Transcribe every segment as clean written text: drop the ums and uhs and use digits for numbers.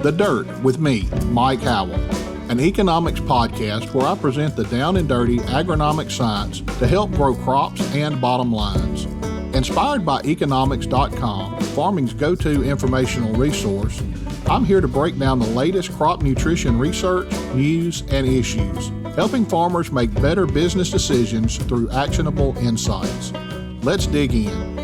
The Dirt with me, Mike Howell, an economics podcast where I present the down and dirty agronomic science to help grow crops and bottom lines. Inspired by eKonomics.com, farming's go-to informational resource, I'm here to break down the latest crop nutrition research, news, and issues, helping farmers make better business decisions through actionable insights. Let's dig in.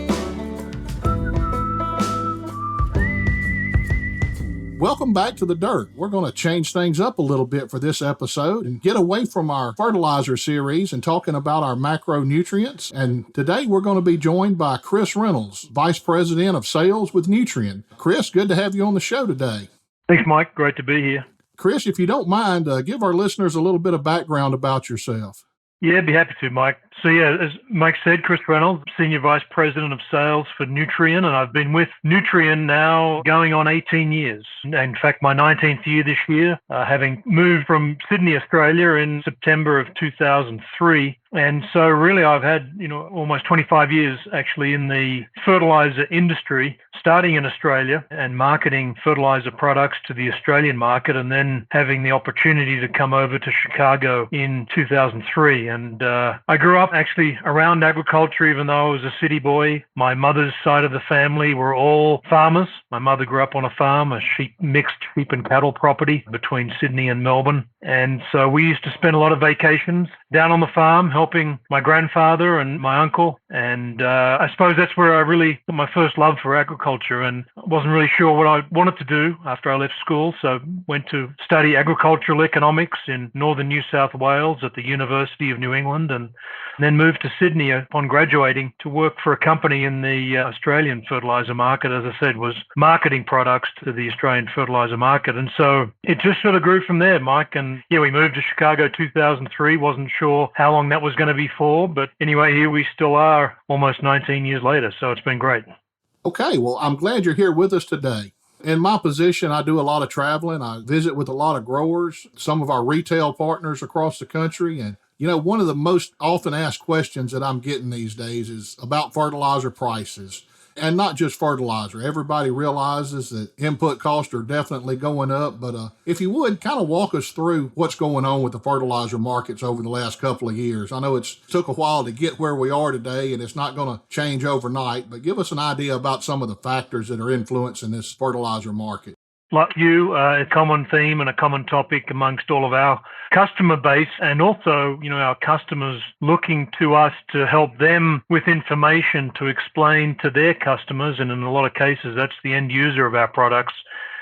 Welcome back to The Dirt. We're going to change things up a little bit for this episode and get away from our fertilizer series and talking about our macronutrients. And today we're going to be joined by Chris Reynolds, Vice President of Sales with Nutrien. Chris, good to have you on the show today. Thanks, Mike. Great to be here. Chris, if you don't mind, give our listeners a little bit of background about yourself. Yeah, I'd be happy to, Mike. So as Mike said, Chris Reynolds, Senior Vice President of Sales for Nutrien, and I've been with Nutrien now going on 18 years. In fact, my 19th year this year, having moved from Sydney, Australia in September of 2003. And so really I've had, almost 25 years actually in the fertilizer industry, starting in Australia and marketing fertilizer products to the Australian market, and then having the opportunity to come over to Chicago in 2003. And I grew up actually around agriculture, even though I was a city boy. My mother's side of the family were all farmers. My mother grew up on a farm, a mixed sheep and cattle property between Sydney and Melbourne. And so we used to spend a lot of vacations down on the farm, helping my grandfather and my uncle. And I suppose that's where I really got my first love for agriculture, and I wasn't really sure what I wanted to do after I left school. So went to study agricultural economics in northern New South Wales at the University of New England, and then moved to Sydney upon graduating to work for a company in the Australian fertilizer market. As I said, was marketing products to the Australian fertilizer market. And so it just sort of grew from there, Mike. And yeah, we moved to Chicago 2003. Wasn't sure how long that was going to be for, but anyway, here we still are almost 19 years later. So it's been great. Okay, well, I'm glad you're here with us today. In my position, I do a lot of traveling. I visit with a lot of growers, some of our retail partners across the country. And, one of the most often asked questions that I'm getting these days is about fertilizer prices. And not just fertilizer. Everybody realizes that input costs are definitely going up. But if you would, kind of walk us through what's going on with the fertilizer markets over the last couple of years. I know it's took a while to get where we are today, and it's not going to change overnight. But give us an idea about some of the factors that are influencing this fertilizer market. Like you, a common theme and a common topic amongst all of our customer base, and also, our customers looking to us to help them with information to explain to their customers, and in a lot of cases, that's the end user of our products,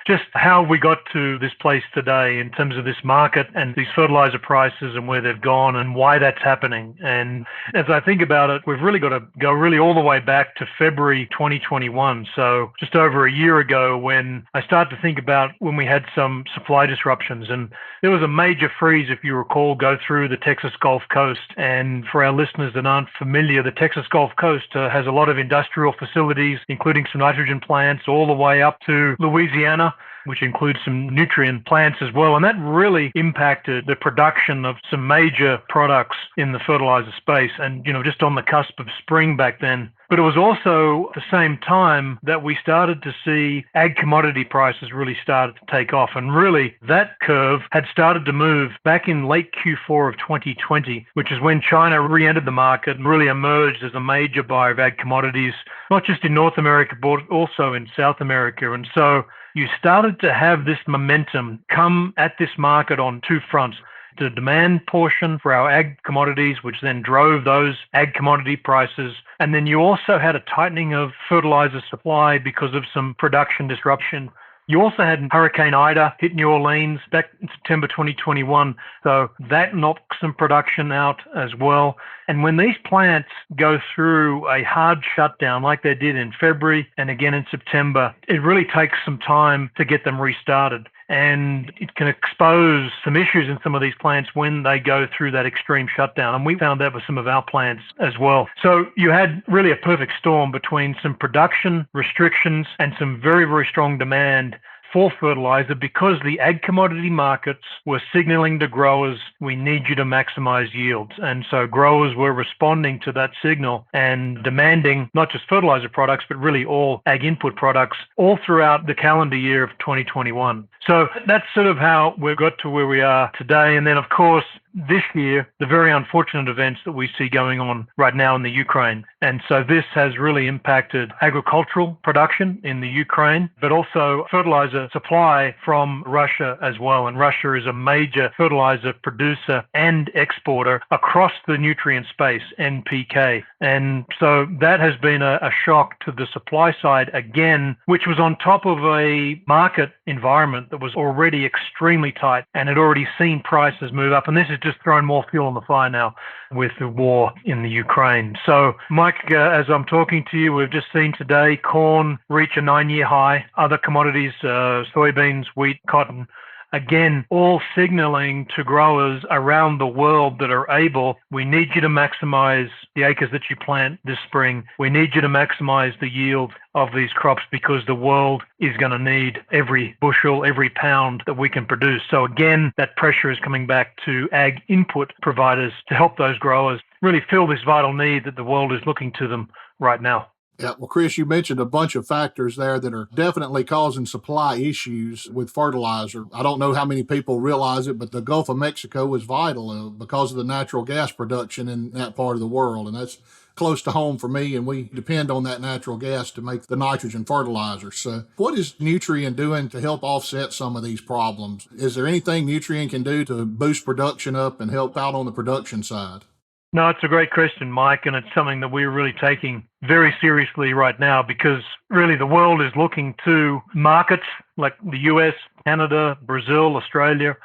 just how we got to this place today in terms of this market and these fertilizer prices and where they've gone and why that's happening. And as I think about it, we've really got to go really all the way back to February 2021. So just over a year ago, when I started to think about when we had some supply disruptions, and there was a major freeze, if you recall, go through the Texas Gulf Coast. And for our listeners that aren't familiar, the Texas Gulf Coast has a lot of industrial facilities, including some nitrogen plants, all the way up to Louisiana, which includes some Nutrien plants as well. And that really impacted the production of some major products in the fertilizer space, and, just on the cusp of spring back then. But it was also at the same time that we started to see ag commodity prices really started to take off. And really that curve had started to move back in late Q4 of 2020, which is when China re-entered the market and really emerged as a major buyer of ag commodities, not just in North America, but also in South America. And so you started to have this momentum come at this market on two fronts. The demand portion for our ag commodities, which then drove those ag commodity prices. And then you also had a tightening of fertilizer supply because of some production disruption. You also had Hurricane Ida hit New Orleans back in September 2021. So that knocked some production out as well. And when these plants go through a hard shutdown like they did in February and again in September, it really takes some time to get them restarted. And it can expose some issues in some of these plants when they go through that extreme shutdown. And we found that with some of our plants as well. So you had really a perfect storm between some production restrictions and some very, very strong demand for fertilizer because the ag commodity markets were signaling to growers, we need you to maximize yields. And so growers were responding to that signal and demanding not just fertilizer products, but really all ag input products all throughout the calendar year of 2021. So that's sort of how we got to where we are today. And then, of course, this year, the very unfortunate events that we see going on right now in the Ukraine. And so this has really impacted agricultural production in the Ukraine, but also fertilizer supply from Russia as well. And Russia is a major fertilizer producer and exporter across the nutrient space, NPK. And so that has been a shock to the supply side again, which was on top of a market environment that was already extremely tight and had already seen prices move up. And this is just throwing more fuel on the fire now with the war in the Ukraine. So, Mike, as I'm talking to you, we've just seen today corn reach a 9-year high, other commodities, soybeans, wheat, cotton, again, all signaling to growers around the world that are able, we need you to maximize the acres that you plant this spring. We need you to maximize the yield of these crops because the world is going to need every bushel, every pound that we can produce. So again, that pressure is coming back to ag input providers to help those growers really fill this vital need that the world is looking to them right now. Yeah, well, Chris, you mentioned a bunch of factors there that are definitely causing supply issues with fertilizer. I don't know how many people realize it, but the Gulf of Mexico is vital because of the natural gas production in that part of the world. And that's close to home for me, and we depend on that natural gas to make the nitrogen fertilizer. So what is Nutrien doing to help offset some of these problems? Is there anything Nutrien can do to boost production up and help out on the production side? No, it's a great question, Mike, and it's something that we're really taking very seriously right now because really the world is looking to markets like the US, Canada, Brazil, Australia,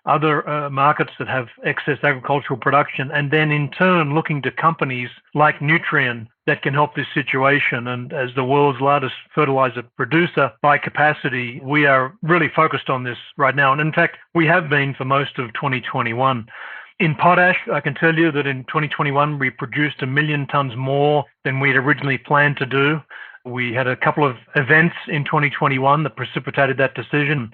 other markets that have excess agricultural production, and then in turn looking to companies like Nutrien that can help this situation. And as the world's largest fertilizer producer by capacity, we are really focused on this right now. And in fact, we have been for most of 2021. In potash, I can tell you that in 2021, we produced 1 million tons more than we had originally planned to do. We had a couple of events in 2021 that precipitated that decision.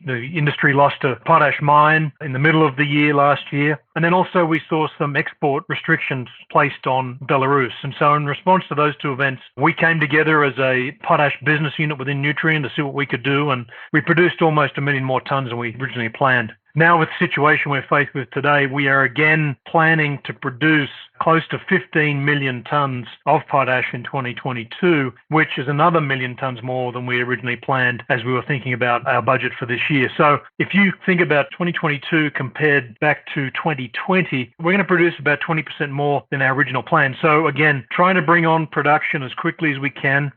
The industry lost a potash mine in the middle of the year last year. And then also we saw some export restrictions placed on Belarus. And so in response to those two events, we came together as a potash business unit within Nutrien to see what we could do. And we produced almost 1 million more tons than we originally planned. Now with the situation we're faced with today, we are again planning to produce close to 15 million tons of potash in 2022, which is another 1 million tons more than we originally planned as we were thinking about our budget for this year. So if you think about 2022 compared back to 2020, we're going to produce about 20% more than our original plan. So again, trying to bring on production as quickly as we can.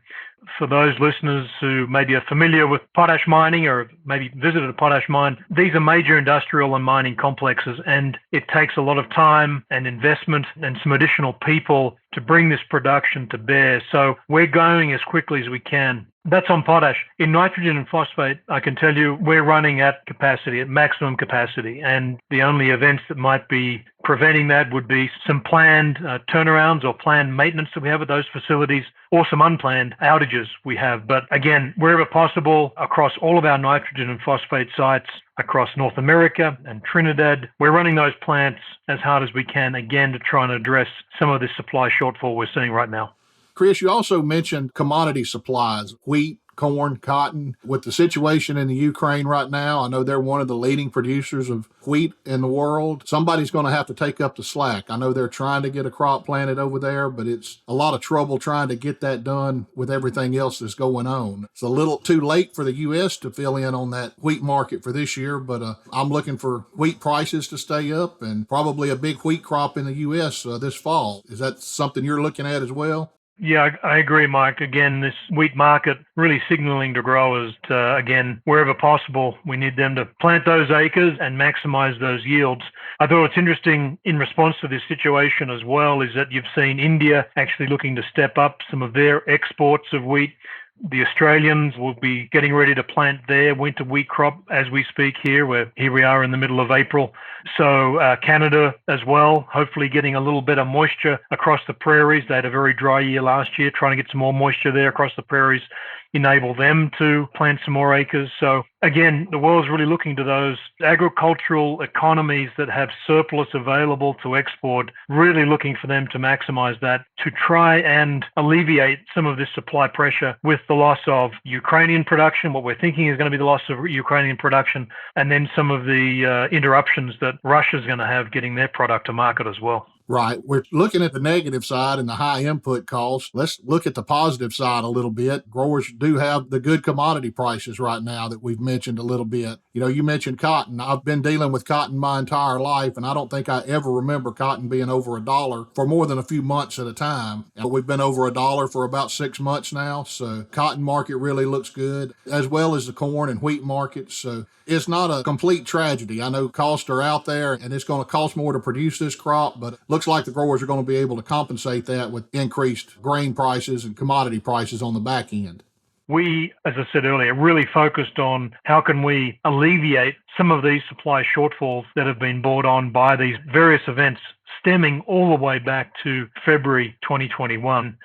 For those listeners who maybe are familiar with potash mining or maybe visited a potash mine, these are major industrial and mining complexes, and it takes a lot of time and investment and some additional people to bring this production to bear. So we're going as quickly as we can. That's on potash. In nitrogen and phosphate, I can tell you we're running at capacity, at maximum capacity. And the only events that might be preventing that would be some planned turnarounds or planned maintenance that we have at those facilities or some unplanned outages we have. But again, wherever possible, across all of our nitrogen and phosphate sites, across North America and Trinidad, we're running those plants as hard as we can, again, to try and address some of the supply shortfall we're seeing right now. Chris, you also mentioned commodity supplies, wheat, corn, cotton. With the situation in the Ukraine right now, I know they're one of the leading producers of wheat in the world. Somebody's going to have to take up the slack. I know they're trying to get a crop planted over there, but it's a lot of trouble trying to get that done with everything else that's going on. It's a little too late for the U.S. to fill in on that wheat market for this year, but I'm looking for wheat prices to stay up and probably a big wheat crop in the U.S. This fall. Is that something you're looking at as well? Yeah, I agree, Mike. Again, this wheat market really signaling to growers to, again, wherever possible, we need them to plant those acres and maximize those yields. I thought what's interesting in response to this situation as well is that you've seen India actually looking to step up some of their exports of wheat. The Australians will be getting ready to plant their winter wheat crop as we speak here, where here we are in the middle of April. So Canada as well, hopefully getting a little bit of moisture across the prairies. They had a very dry year last year, trying to get some more moisture there across the prairies enable them to plant some more acres. So again, the world's really looking to those agricultural economies that have surplus available to export, really looking for them to maximize that to try and alleviate some of this supply pressure with the loss of Ukrainian production, what we're thinking is going to be the loss of Ukrainian production, and then some of the interruptions that Russia's going to have getting their product to market as well. Right. We're looking at the negative side and the high input costs. Let's look at the positive side a little bit. Growers do have the good commodity prices right now that we've mentioned a little bit. You mentioned cotton. I've been dealing with cotton my entire life, and I don't think I ever remember cotton being over $1 for more than a few months at a time. And we've been over $1 for about 6 months now. So cotton market really looks good, as well as the corn and wheat markets. So it's not a complete tragedy. I know costs are out there and it's going to cost more to produce this crop, but it looks like the growers are going to be able to compensate that with increased grain prices and commodity prices on the back end. We, as I said earlier, really focused on how can we alleviate some of these supply shortfalls that have been brought on by these various events stemming all the way back to February 2021.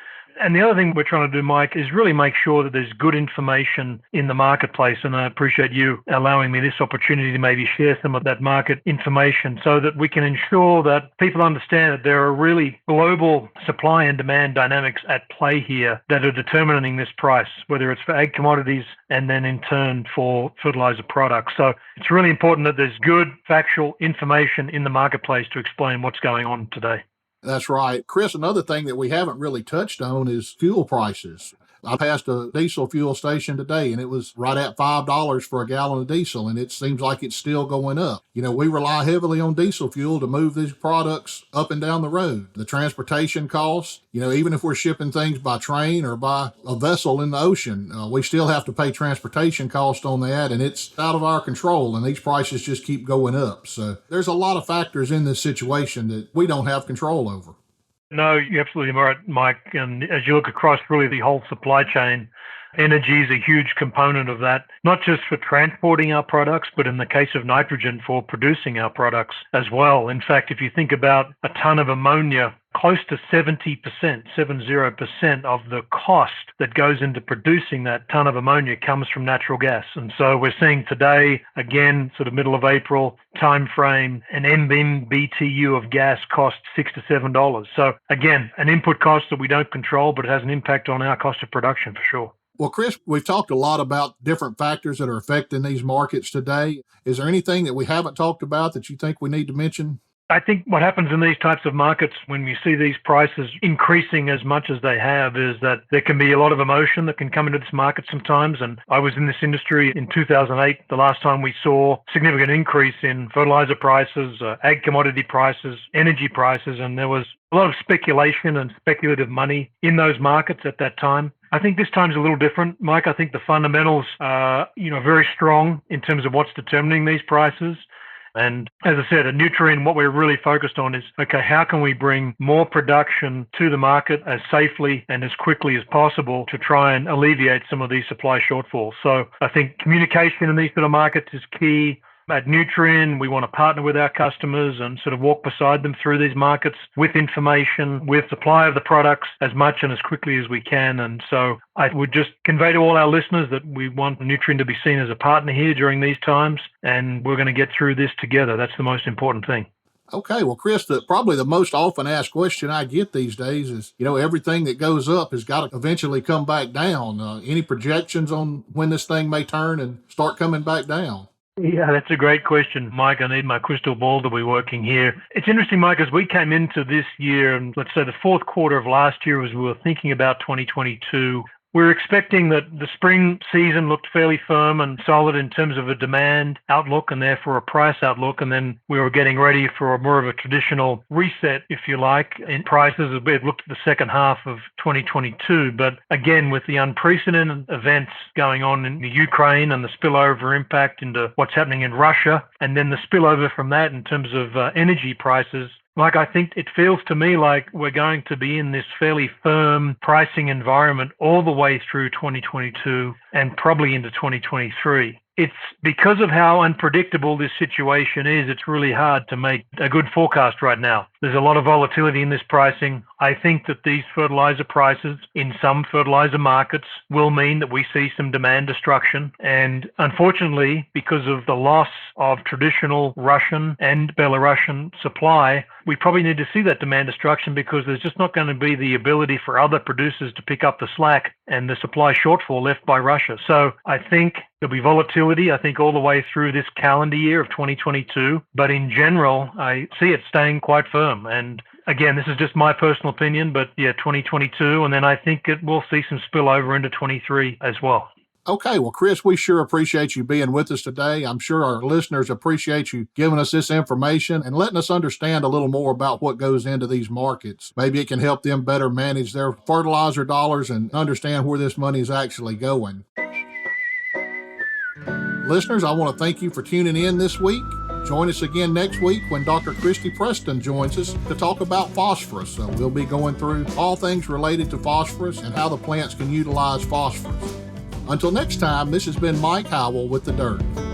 And the other thing we're trying to do, Mike, is really make sure that there's good information in the marketplace. And I appreciate you allowing me this opportunity to maybe share some of that market information so that we can ensure that people understand that there are really global supply and demand dynamics at play here that are determining this price, whether it's for ag commodities and then in turn for fertilizer products. So it's really important that there's good factual information in the marketplace to explain what's going on today. That's right. Chris, another thing that we haven't really touched on is fuel prices. I passed a diesel fuel station today and it was right at $5 for a gallon of diesel, and it seems like it's still going up. We rely heavily on diesel fuel to move these products up and down the road. The transportation costs, even if we're shipping things by train or by a vessel in the ocean, we still have to pay transportation costs on that, and it's out of our control, and these prices just keep going up. So there's a lot of factors in this situation that we don't have control over. No, you're absolutely right, Mike. And as you look across really the whole supply chain, energy is a huge component of that, not just for transporting our products, but in the case of nitrogen, for producing our products as well. In fact, if you think about a ton of ammonia, close to 70%, 70% of the cost that goes into producing that ton of ammonia comes from natural gas. And so we're seeing today, again, sort of middle of April time frame, an MMBTU of gas costs $6 to $7. So again, an input cost that we don't control, but it has an impact on our cost of production for sure. Well, Chris, we've talked a lot about different factors that are affecting these markets today. Is there anything that we haven't talked about that you think we need to mention? I think what happens in these types of markets when you see these prices increasing as much as they have is that there can be a lot of emotion that can come into this market sometimes. And I was in this industry in 2008, the last time we saw significant increase in fertilizer prices, ag commodity prices, energy prices, and there was a lot of speculation and speculative money in those markets at that time. I think this time's a little different, Mike. I think the fundamentals are, very strong in terms of what's determining these prices. And as I said, at Nutrien, what we're really focused on is, okay, how can we bring more production to the market as safely and as quickly as possible to try and alleviate some of these supply shortfalls? So I think communication in these sort of markets is key. At Nutrien, we want to partner with our customers and sort of walk beside them through these markets with information, with supply of the products as much and as quickly as we can. And so I would just convey to all our listeners that we want Nutrien to be seen as a partner here during these times, and we're going to get through this together. That's the most important thing. Okay, well, Chris, probably the most often asked question I get these days is, everything that goes up has got to eventually come back down. Any projections on when this thing may turn and start coming back down? Yeah, that's a great question, Mike. I need my crystal ball to be working here. It's interesting, Mike, as we came into this year, and let's say the fourth quarter of last year, as we were thinking about 2022, we were expecting that the spring season looked fairly firm and solid in terms of a demand outlook and therefore a price outlook. And then we were getting ready for more of a traditional reset, if you like, in prices as we had looked at the second half of 2022. But again, with the unprecedented events going on in the Ukraine and the spillover impact into what's happening in Russia, and then the spillover from that in terms of energy prices, Mike, I think it feels to me like we're going to be in this fairly firm pricing environment all the way through 2022 and probably into 2023. It's because of how unpredictable this situation is, it's really hard to make a good forecast right now. There's a lot of volatility in this pricing. I think that these fertilizer prices in some fertilizer markets will mean that we see some demand destruction. And unfortunately, because of the loss of traditional Russian and Belarusian supply, we probably need to see that demand destruction because there's just not going to be the ability for other producers to pick up the slack and the supply shortfall left by Russia. So I think there'll be volatility, I think, all the way through this calendar year of 2022. But in general, I see it staying quite firm. And again, this is just my personal opinion, but yeah, 2022. And then I think it will see some spillover into 23 as well. Okay, well, Chris, we sure appreciate you being with us today. I'm sure our listeners appreciate you giving us this information and letting us understand a little more about what goes into these markets. Maybe it can help them better manage their fertilizer dollars and understand where this money is actually going. Listeners, I want to thank you for tuning in this week. Join us again next week when Dr. Christy Preston joins us to talk about phosphorus. So we'll be going through all things related to phosphorus and how the plants can utilize phosphorus. Until next time, this has been Mike Howell with The Dirt.